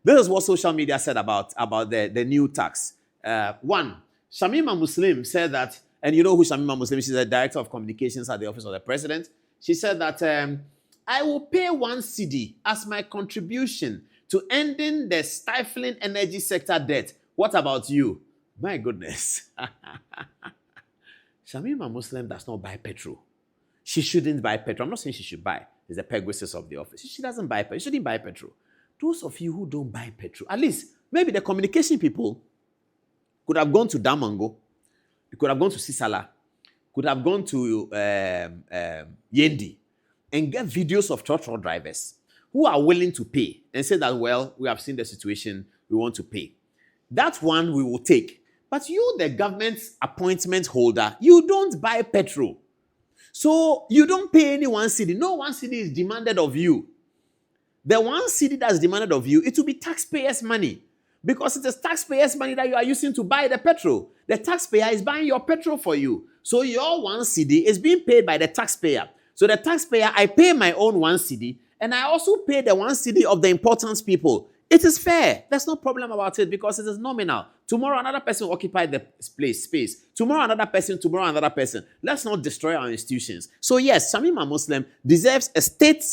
This is what social media said about the new tax. One, Shamima Muslim said that, and you know who Shamima Muslim is? She's the Director of Communications at the Office of the President. She said that, I will pay 1 cedi as my contribution to ending the stifling energy sector debt. What about you? My goodness. Shamima Muslim does not buy petrol. She shouldn't buy petrol. I'm not saying she should buy. It's the pegwitches of the office. She doesn't buy petrol. She shouldn't buy petrol. Those of you who don't buy petrol, at least maybe the communication people could have gone to Damango, could have gone to Sisala, could have gone to Yendi, and get videos of truck drivers who are willing to pay and say that, well, we have seen the situation, we want to pay. That one we will take. But you, the government's appointment holder, you don't buy petrol. So you don't pay any 1 cedi. No 1 cedi is demanded of you. The 1 cedi that's demanded of you, it will be taxpayers' money. Because it is taxpayers' money that you are using to buy the petrol. The taxpayer is buying your petrol for you. So your 1 cedi is being paid by the taxpayer. So the taxpayer, I pay my own 1 cedi, and I also pay the 1 cedi of the important people. It is fair. There's no problem about it because it is nominal. Tomorrow, another person will occupy the space. Tomorrow, another person. Tomorrow, another person. Let's not destroy our institutions. So yes, Shamima Muslim deserves a state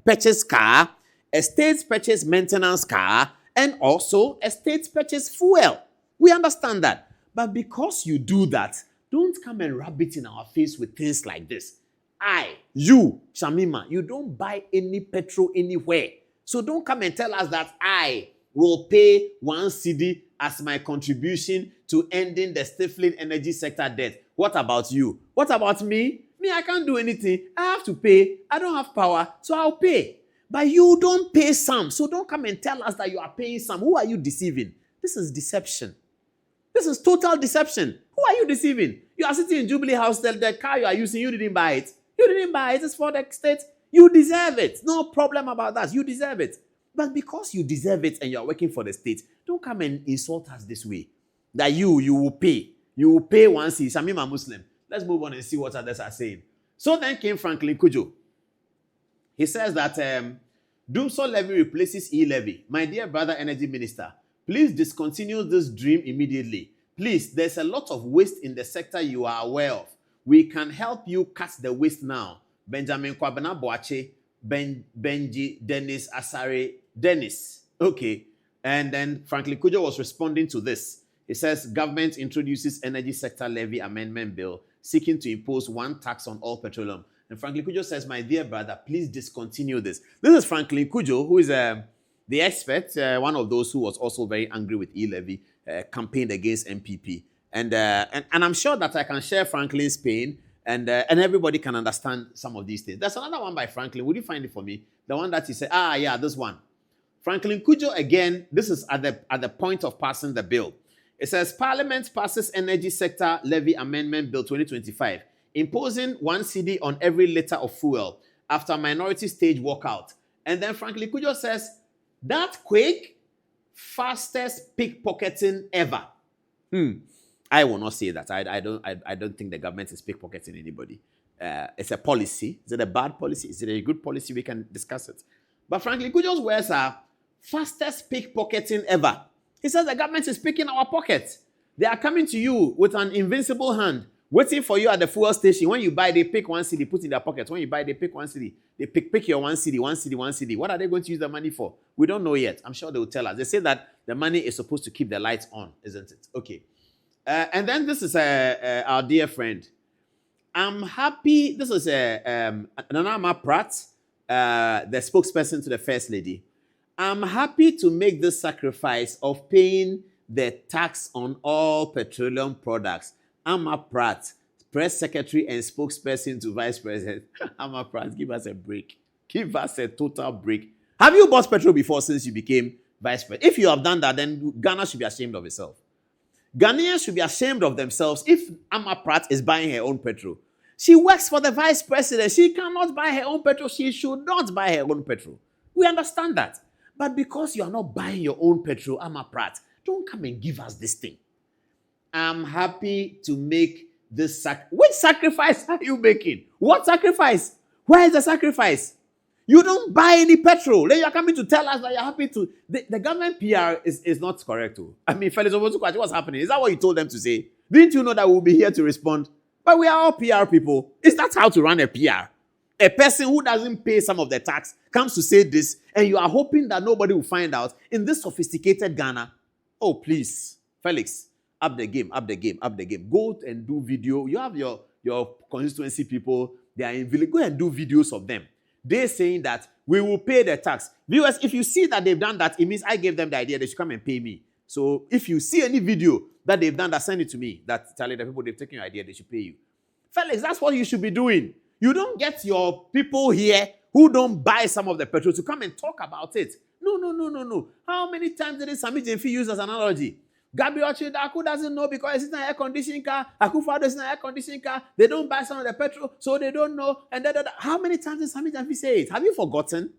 purchase car, a state purchase maintenance car, and also a state purchase fuel. We understand that. But because you do that, don't come and rub it in our face with things like this. You, Shamima, you don't buy any petrol anywhere. So don't come and tell us that I will pay 1 cedi as my contribution to ending the stifling energy sector debt. What about you? What about me? Me, I can't do anything. I have to pay. I don't have power, so I'll pay. But you don't pay some. So don't come and tell us that you are paying some. Who are you deceiving? This is deception. This is total deception. Who are you deceiving? You are sitting in Jubilee House, the car you are using, you didn't buy it. You didn't buy it. It's for the state. You deserve it. No problem about that. You deserve it. But because you deserve it and you are working for the state, don't come and insult us this way. That you will pay. You will pay 1 cedi. Shamima Muslim. Let's move on and see what others are saying. So then came Franklin Kujo. He says that D-Levy replaces D-Levy. My dear brother energy minister, please discontinue this dream immediately. Please, there's a lot of waste in the sector you are aware of. We can help you cut the waste now. Benjamin Kwabena Boache, Benji, Dennis, Asare, Dennis. Okay. And then Franklin Kujo was responding to this. He says, government introduces energy sector levy amendment bill seeking to impose 1 tax on all petroleum. And Franklin Kujo says, my dear brother, please discontinue this. This is Franklin Kujo, who is the expert, one of those who was also very angry with E-Levy, campaigned against MPP. And I'm sure that I can share Franklin's pain and everybody can understand some of these things. There's another one by Franklin. Would you find it for me? The one that he said, yeah, this one. Franklin Kujo, again, this is at the point of passing the bill. It says, Parliament passes Energy Sector Levy Amendment Bill 2025, imposing 1 cedi on every litre of fuel after minority stage walkout. And then Franklin Kujo says, that quick, fastest pickpocketing ever. I will not say that. I don't think the government is pickpocketing anybody. It's a policy. Is it a bad policy? Is it a good policy? We can discuss it. But Franklin Kujo's words are fastest pickpocketing ever. He says the government is picking our pockets. They are coming to you with an invincible hand, waiting for you at the fuel station. When you buy, they pick 1 cedi, put in their pockets. When you buy, they pick 1 cedi. They pick your 1 cedi, 1 cedi, 1 cedi. What are they going to use the money for? We don't know yet. I'm sure they will tell us. They say that the money is supposed to keep the lights on, isn't it? Okay. And then this is our dear friend. I'm happy. This is Amma Pratt, the spokesperson to the First Lady. I'm happy to make this sacrifice of paying the tax on all petroleum products. Amma Pratt, press secretary and spokesperson to Vice President. Amma Pratt, give us a break. Give us a total break. Have you bought petrol before since you became Vice President? If you have done that, then Ghana should be ashamed of itself. Ghanaians should be ashamed of themselves if Amma Pratt is buying her own petrol. She works for the Vice President. She cannot buy her own petrol. She should not buy her own petrol. We understand that. But because you are not buying your own petrol, Amma Pratt, don't come and give us this thing. I'm happy to make this sacrifice. Which sacrifice are you making? What sacrifice? Where is the sacrifice? You don't buy any petrol. Then you're coming to tell us that you're happy to. The government PR is not correct. Too. I mean, Felix, what's happening? Is that what you told them to say? Didn't you know that we'll be here to respond? But we are all PR people. Is that how to run a PR? A person who doesn't pay some of the tax comes to say this, and you are hoping that nobody will find out in this sophisticated Ghana. Oh, please, Felix, up the game. Go and do video. You have your constituency people. They are in village. Go and do videos of them. They're saying that we will pay the tax. Viewers, if you see that they've done that, it means I gave them the idea they should come and pay me. So if you see any video that they've done that, send it to me. That telling the people they've taken your idea, they should pay you. Felix, that's what you should be doing. You don't get your people here who don't buy some of the petrol to come and talk about it. No. How many times did Sami Jenfi use as an analogy? Adom-Otchere Daku doesn't know because it's not an air conditioning car. Akufo-Addo is not an air conditioning car. They don't buy some of the petrol, so they don't know. And how many times did Sami Jenfi say it? Have you forgotten?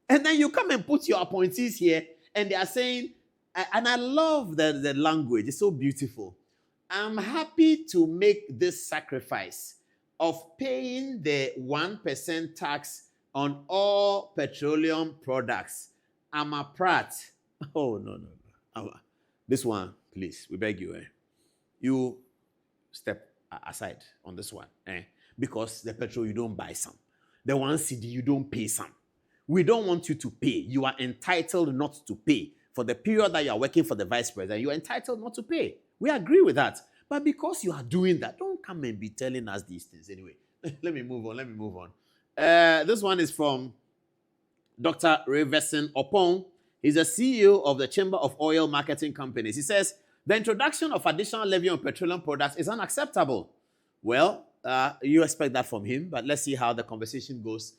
And then you come and put your appointees here, and they are saying, and I love the language. It's so beautiful. I'm happy to make this sacrifice of paying the 1% tax on all petroleum products. Amma Pratt. Oh, no. This one, please, we beg you. You step aside on this one. Because the petrol, you don't buy some. The 1 cedi, you don't pay some. We don't want you to pay. You are entitled not to pay. For the period that you are working for the vice president, you are entitled not to pay. We agree with that. But because you are doing that, don't come and be telling us these things anyway. Let me move on. This one is from Dr. Ray Vessenoh. He's the CEO of the Chamber of Oil Marketing Companies. He says, the introduction of additional levy on petroleum products is unacceptable. Well, you expect that from him, but let's see how the conversation goes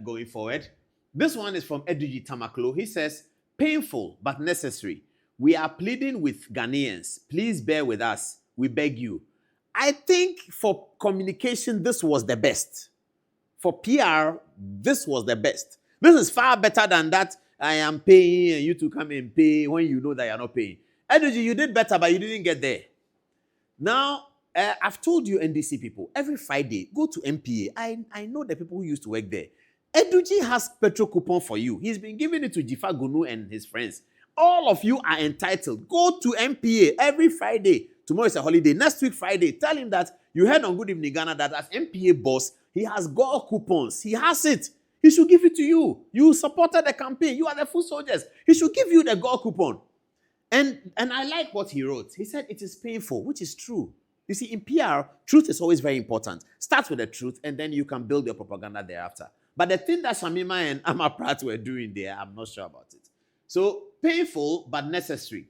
going forward. This one is from Eduji Tamaklo. He says, painful but necessary. We are pleading with Ghanaians. Please bear with us. We beg you. I think for communication, this was the best. For PR, this was the best. This is far better than that. I am paying and you to come and pay when you know that you're not paying. Eduji, you did better, but you didn't get there. Now, I've told you NDC people, every Friday, go to MPA. I know the people who used to work there. Eduji has petrol coupon for you. He's been giving it to Jifa Gunu and his friends. All of you are entitled. Go to MPA every Friday. Tomorrow is a holiday. Next week, Friday, tell him that you heard on Good Evening Ghana that as MPA boss, he has gold coupons. He has it. He should give it to you. You supported the campaign. You are the foot soldiers. He should give you the gold coupon. And I like what he wrote. He said it is painful, which is true. You see, in PR, truth is always very important. Start with the truth, and then you can build your propaganda thereafter. But the thing that Shamima and Amma Pratt were doing there, I'm not sure about it. So, painful but necessary.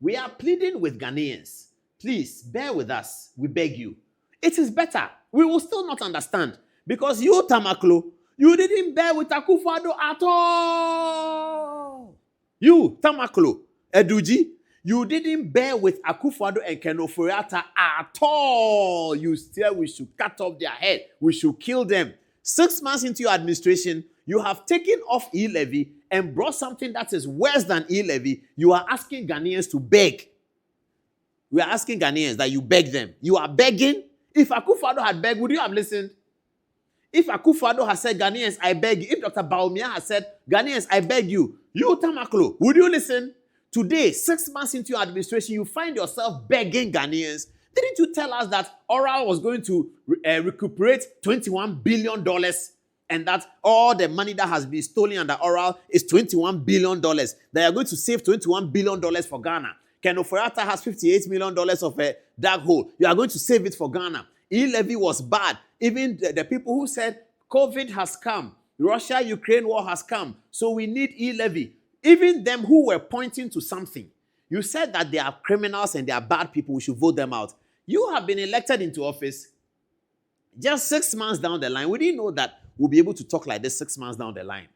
We are pleading with Ghanaians. Please, bear with us. We beg you. It is better. We will still not understand. Because you, Tamaklo, you didn't bear with Akufo-Addo at all. You, Tamaklo, Eduji, you didn't bear with Akufo-Addo and Ken Ofori-Atta at all. You still, we should cut off their head. We should kill them. 6 months into your administration, you have taken off E-Levy and brought something that is worse than E-Levy. You are asking Ghanaians to beg. We are asking Ghanaians that you beg them. You are begging. If Akufo-Addo had begged, would you have listened? If Akufo-Addo has said, Ghanaians, I beg you. If Dr. Baumia has said, Ghanaians, I beg you. You, Tamaklo, would you listen? Today, 6 months into your administration, you find yourself begging Ghanaians. Didn't you tell us that Oral was going to recuperate $21 billion and that all the money that has been stolen under Oral is $21 billion? They are going to save $21 billion for Ghana. Ken Ofori-Atta has $58 million of a dark hole. You are going to save it for Ghana. E-Levy was bad. Even the people who said COVID has come, Russia-Ukraine war has come, so we need E-Levy. Even them who were pointing to something. You said that they are criminals and they are bad people. We should vote them out. You have been elected into office just 6 months down the line. We didn't know that we'll be able to talk like this 6 months down the line.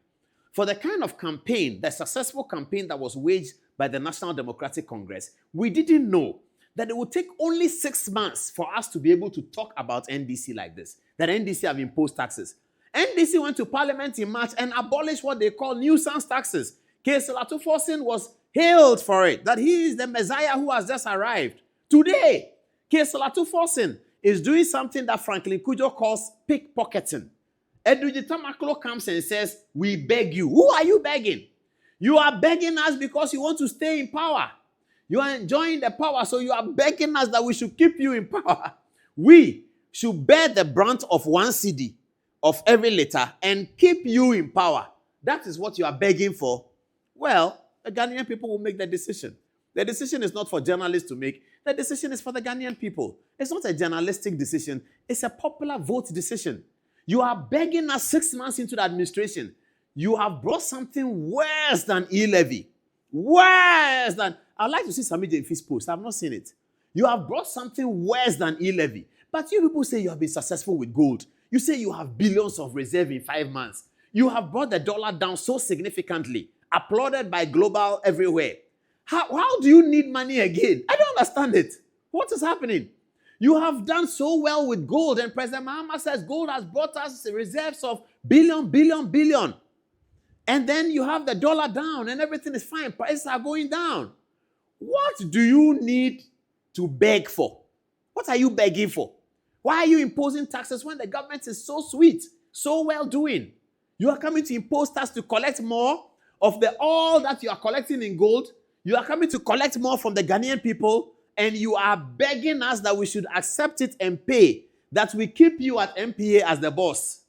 For the kind of campaign, the successful campaign that was waged by the National Democratic Congress, we didn't know that it would take only 6 months for us to be able to talk about NDC like this, that NDC have imposed taxes. NDC went to Parliament in March and abolished what they call nuisance taxes. Keselatu Forson was hailed for it, that he is the Messiah who has just arrived. Today, Keselatu Forson is doing something that Franklin Kujo calls pickpocketing. Edwidge Tamaklo comes and says, we beg you. Who are you begging? You are begging us because you want to stay in power. You are enjoying the power, so you are begging us that we should keep you in power. We should bear the brunt of 1 cedi of every litre and keep you in power. That is what you are begging for. Well, the Ghanaian people will make the decision. The decision is not for journalists to make. The decision is for the Ghanaian people. It's not a journalistic decision. It's a popular vote decision. You are begging us 6 months into the administration. You have brought something worse than E-Levy. Worse than... I'd like to see Sami Jemfi's post. I've not seen it. You have brought something worse than E-Levy. But you people say you have been successful with gold. You say you have billions of reserve in 5 months. You have brought the dollar down so significantly, applauded by global everywhere. How do you need money again? I don't understand it. What is happening? You have done so well with gold, and President Mahama says gold has brought us reserves of billion. And then you have the dollar down and everything is fine. Prices are going down. What do you need to beg for? What are you begging for? Why are you imposing taxes when the government is so sweet, so well doing? You are coming to impose tax to collect more of all that you are collecting in gold. You are coming to collect more from the Ghanaian people, and you are begging us that we should accept it and pay, that we keep you at MPA as the boss.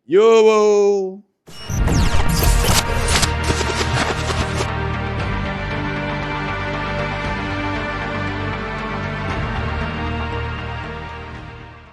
Yo!